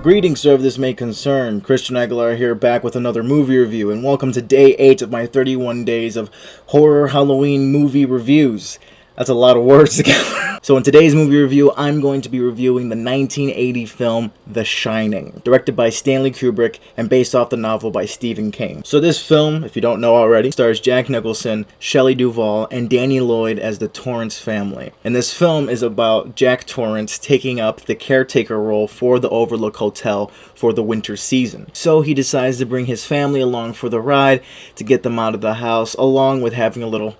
Greetings, sir, if this may concern. Christian Aguilar here, back with another movie review, and welcome to day 8 of my 31 days of horror Halloween movie reviews. That's a lot of words together. So in today's movie review, I'm going to be reviewing the 1980 film The Shining, directed by Stanley Kubrick and based off the novel by Stephen King. So this film, if you don't know already, stars Jack Nicholson, Shelley Duvall, and Danny Lloyd as the Torrance family. And this film is about Jack Torrance taking up the caretaker role for the Overlook Hotel for the winter season. So he decides to bring his family along for the ride to get them out of the house, along with having a little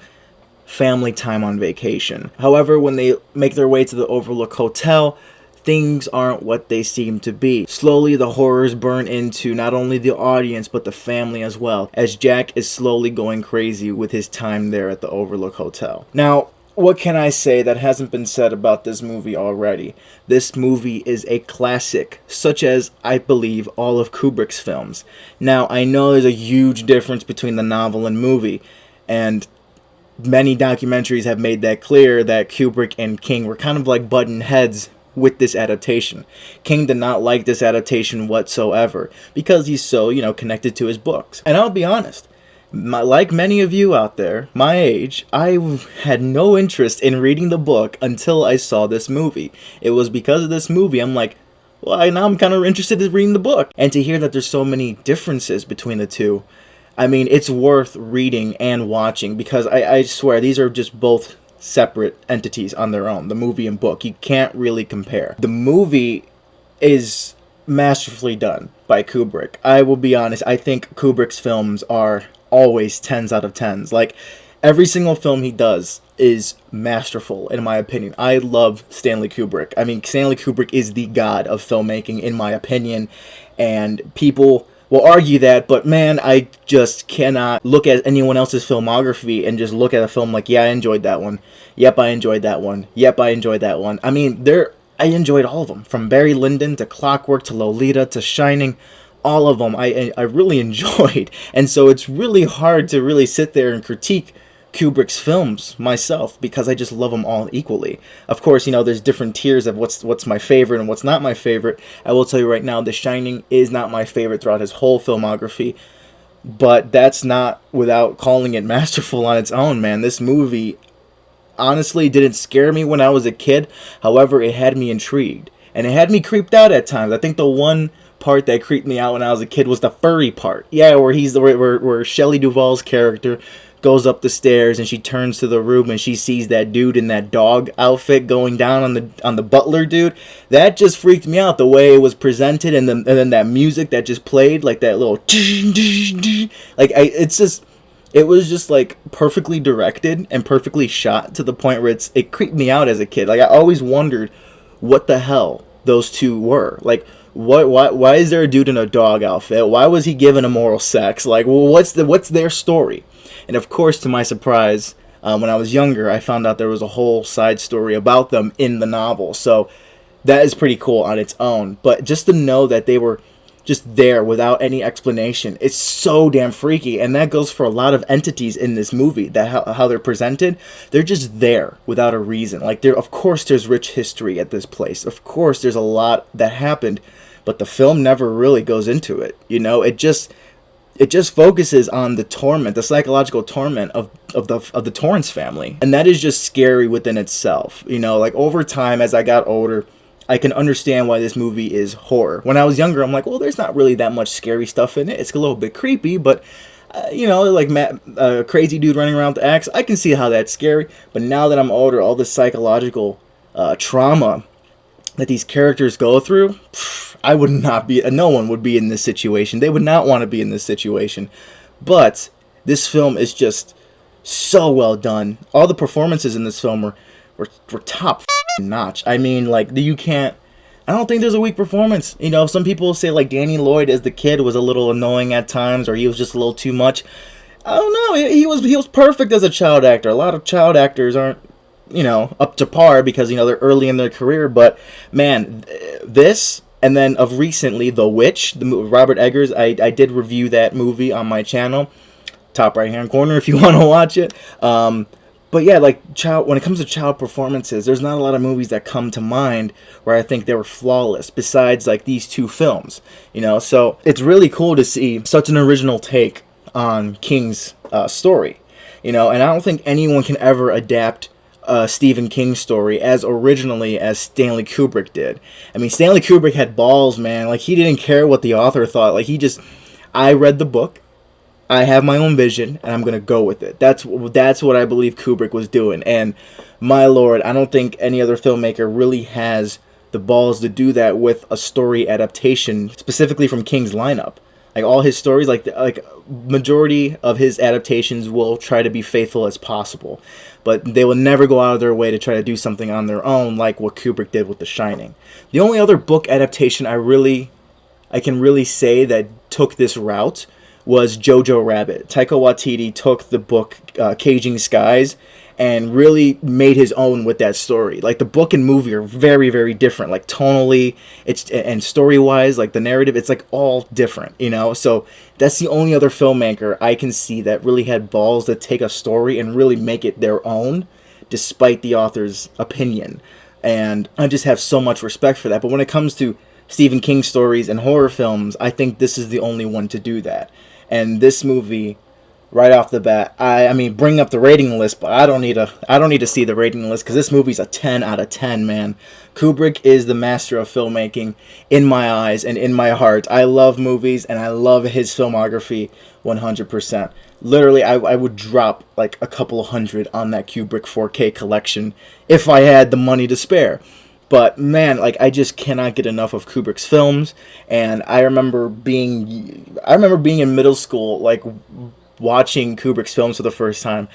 family time on vacation. However, when they make their way to the Overlook Hotel, things aren't what they seem to be. Slowly, the horrors burn into not only the audience, but the family as well, as Jack is slowly going crazy with his time there at the Overlook Hotel. Now, what can I say that hasn't been said about this movie already? This movie is a classic, such as, I believe, all of Kubrick's films. Now, I know there's a huge difference between the novel and movie, and many documentaries have made that clear that Kubrick and King were kind of like button heads with this adaptation. King did not like this adaptation whatsoever because he's so, connected to his books. And I'll be honest, like many of you out there, my age, I had no interest in reading the book until I saw this movie. It was because of this movie I'm like, well, now I'm kind of interested in reading the book. And to hear that there's so many differences between the two, I mean, it's worth reading and watching because I swear these are just both separate entities on their own, the movie and book. You can't really compare. The movie is masterfully done by Kubrick. I will be honest, I think Kubrick's films are always 10s out of 10s. Like, every single film he does is masterful, in my opinion. I love Stanley Kubrick. I mean, Stanley Kubrick is the god of filmmaking, in my opinion, and people will argue that, but man, I just cannot look at anyone else's filmography and just look at a film like, yeah, I enjoyed that one. Yep, I enjoyed that one. Yep, I enjoyed that one. I mean, I enjoyed all of them. From Barry Lyndon to Clockwork to Lolita to Shining, all of them I really enjoyed. And so it's really hard to really sit there and critique Kubrick's films myself because I just love them all equally. Of course, there's different tiers of what's my favorite and what's not my favorite. I will tell you right now, The Shining is not my favorite throughout his whole filmography, but that's not without calling it masterful on its own, man. This movie honestly didn't scare me when I was a kid. However, it had me intrigued and it had me creeped out at times. I think the one part that creeped me out when I was a kid was the furry part. Yeah, where Shelley Duvall's character goes up the stairs and she turns to the room and she sees that dude in that dog outfit going down on the butler dude. That just freaked me out, the way it was presented, and then that music that just played, like that little it was just like perfectly directed and perfectly shot to the point where it creeped me out as a kid. Like, I always wondered what the hell those two were. Like, why is there a dude in a dog outfit? Why was he given immoral sex? Like, well, what's their story? And of course, to my surprise, when I was younger, I found out there was a whole side story about them in the novel. So that is pretty cool on its own. But just to know that they were just there without any explanation, it's so damn freaky. And that goes for a lot of entities in this movie, that how they're presented. They're just there without a reason. Like, of course there's rich history at this place. Of course there's a lot that happened, but the film never really goes into it. It just focuses on the torment, the psychological torment of the Torrance family. And that is just scary within itself. Like, over time, as I got older, I can understand why this movie is horror. When I was younger, I'm like, well, there's not really that much scary stuff in it. It's a little bit creepy, but, like Matt, crazy dude running around with the axe, I can see how that's scary. But now that I'm older, all the psychological trauma that these characters go through, no one would be in this situation. They would not want to be in this situation. But this film is just so well done. All the performances in this film were top notch. I mean, like, I don't think there's a weak performance. Some people say, like, Danny Lloyd as the kid was a little annoying at times, or he was just a little too much. I don't know. He was perfect as a child actor. A lot of child actors aren't, up to par because, they're early in their career. But, man, this, and then of recently, The Witch, Robert Eggers, I did review that movie on my channel. Top right hand corner if you want to watch it. But yeah, like when it comes to child performances, there's not a lot of movies that come to mind where I think they were flawless besides like these two films, you know. So it's really cool to see such an original take on King's story, you know. And I don't think anyone can ever adapt Stephen King story as originally as Stanley Kubrick did. I mean, Stanley Kubrick had balls, man. Like, he didn't care what the author thought. Like, I read the book, I have my own vision, and I'm gonna go with it. That's what I believe Kubrick was doing. And my lord, I don't think any other filmmaker really has the balls to do that with a story adaptation, specifically from King's lineup. Like, all his stories, like majority of his adaptations will try to be faithful as possible, but they will never go out of their way to try to do something on their own, like what Kubrick did with The Shining. The only other book adaptation I can really say that took this route was Jojo Rabbit. Taika Waititi took the book Caging Skies and really made his own with that story. Like, the book and movie are very, very different. Like, tonally, and story-wise, like the narrative, it's like all different, you know? So that's the only other filmmaker I can see that really had balls to take a story and really make it their own, despite the author's opinion. And I just have so much respect for that. But when it comes to Stephen King stories and horror films, I think this is the only one to do that. And this movie, right off the bat, I mean, bring up the rating list, but I don't need to see the rating list, because this movie's a 10 out of 10, man. Kubrick is the master of filmmaking in my eyes and in my heart. I love movies, and I love his filmography 100%. Literally, I would drop like a couple of hundred on that Kubrick 4K collection if I had the money to spare. But man, like, I just cannot get enough of Kubrick's films. And I remember being in middle school, like, watching Kubrick's films for the first time.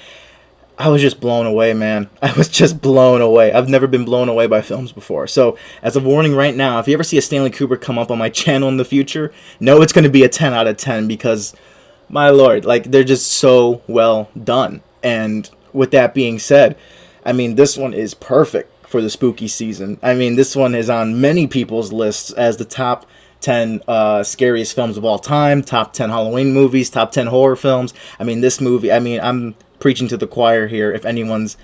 I was just blown away, man. I was just blown away. I've never been blown away by films before. So, as a warning right now, if you ever see a Stanley Kubrick come up on my channel in the future, know it's going to be a 10 out of 10, because, my lord, like, they're just so well done. And with that being said, I mean, this one is perfect for the spooky season. I mean, this one is on many people's lists as the top 10 scariest films of all time, top 10 Halloween movies, top 10 horror films. I mean, this movie, I mean, I'm preaching to the choir here. If anyone's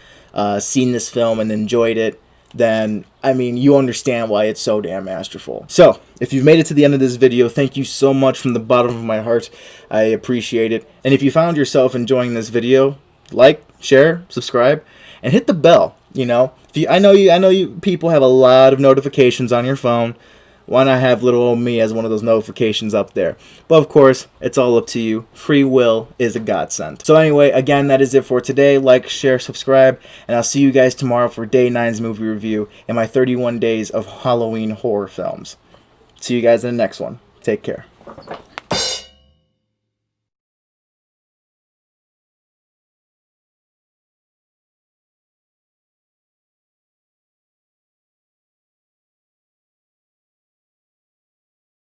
seen this film and enjoyed it, then, I mean, you understand why it's so damn masterful. So, if you've made it to the end of this video, thank you so much from the bottom of my heart. I appreciate it. And if you found yourself enjoying this video, like, share, subscribe, and hit the bell. You know, I know you people have a lot of notifications on your phone. Why not have little old me as one of those notifications up there? But of course, it's all up to you. Free will is a godsend. So anyway, again, that is it for today. Like, share, subscribe, and I'll see you guys tomorrow for Day 9's movie review and my 31 days of Halloween horror films. See you guys in the next one. Take care.